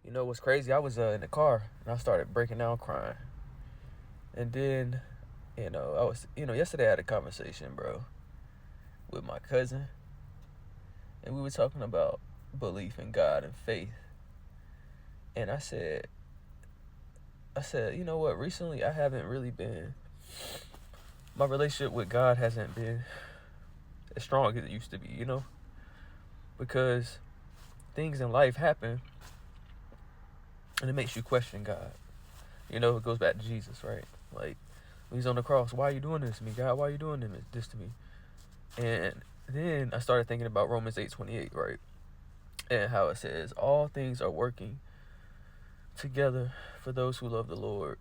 You know what's crazy? I was in the car and I started breaking down crying. And then, yesterday I had a conversation, bro, with my cousin. And we were talking about belief in God and faith. And I said, you know what? Recently I haven't really my relationship with God hasn't been as strong as it used to be, because things in life happen and it makes you question God. It goes back to Jesus, right? Like, when he's on the cross, why are you doing this to me, God? Why are you doing this to me? And then I started thinking about Romans 8:28, right? And how it says, all things are working together for those who love the Lord.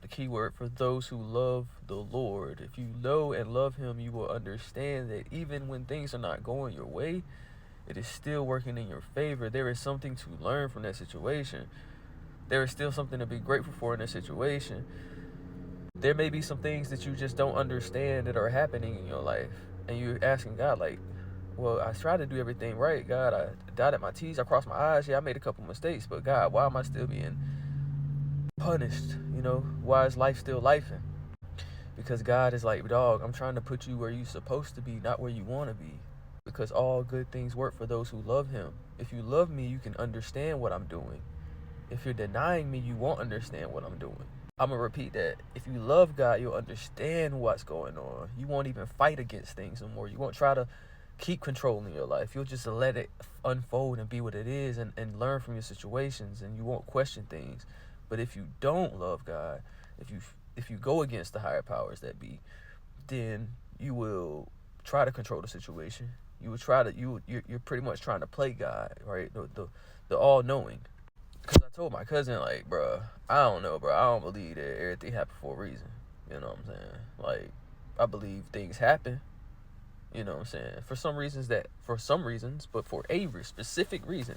The key word, for those who love the Lord. If you know and love him, you will understand that even when things are not going your way, it is still working in your favor. There is something to learn from that situation. There is still something to be grateful for in that situation. There may be some things that you just don't understand that are happening in your life. And you're asking God, like, well, I tried to do everything right, God. I dotted my T's, I crossed my I's. Yeah, I made a couple mistakes, but God, why am I still being punished? Why is life still lifing? Because God is like, dog, I'm trying to put you where you're supposed to be, not where you want to be. Because all good things work for those who love him. If you love me, you can understand what I'm doing. If you're denying me, you won't understand what I'm doing. I'm going to repeat that. If you love God, you'll understand what's going on. You won't even fight against things no more. You won't try to keep controlling your life. You'll just let it unfold and be what it is, and learn from your situations, and you won't question things. But if you don't love God, if you go against the higher powers that be, then you will try to control the situation. You will try to you're pretty much trying to play God, right? The all-knowing. Because I told my cousin, like, bro, I don't know, bro. I don't believe that everything happened for a reason. You know what I'm saying? Like, I believe things happen. You know what I'm saying? For some reasons, but for a specific reason.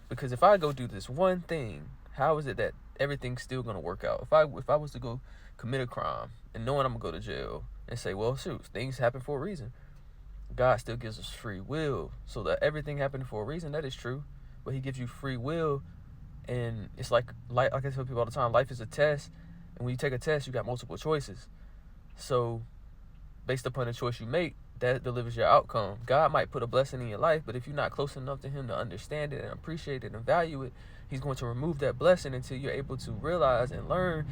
Because if I go do this one thing, how is it that everything's still going to work out? If I was to go commit a crime and knowing I'm going to go to jail and say, well, shoot, things happen for a reason. God still gives us free will. So that everything happened for a reason, that is true. But he gives you free will. And it's like I tell people all the time, life is a test. And when you take a test, you got multiple choices. So based upon the choice you make, that delivers your outcome. God might put a blessing in your life, but if you're not close enough to him to understand it and appreciate it and value it, he's going to remove that blessing until you're able to realize and learn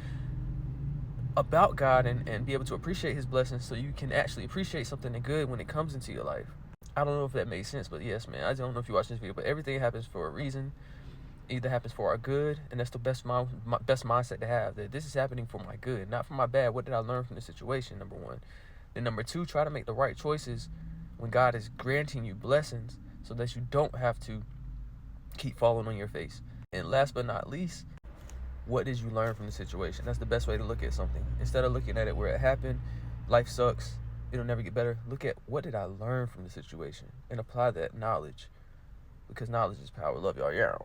about God and be able to appreciate his blessings, so you can actually appreciate something good when it comes into your life. I don't know if that made sense, but yes, man. I don't know if you watched this video, but everything happens for a reason. Either happens for our good, and that's the best mindset to have, that this is happening for my good, not for my bad. What did I learn from the situation? Number one. Then number two, try to make the right choices when God is granting you blessings, so that you don't have to keep falling on your face. And last but not least, what did you learn from the situation? That's the best way to look at something. Instead of looking at it where it happened, life sucks, it'll never get better. Look at, what did I learn from the situation, and apply that knowledge, because knowledge is power. Love y'all. Yeah.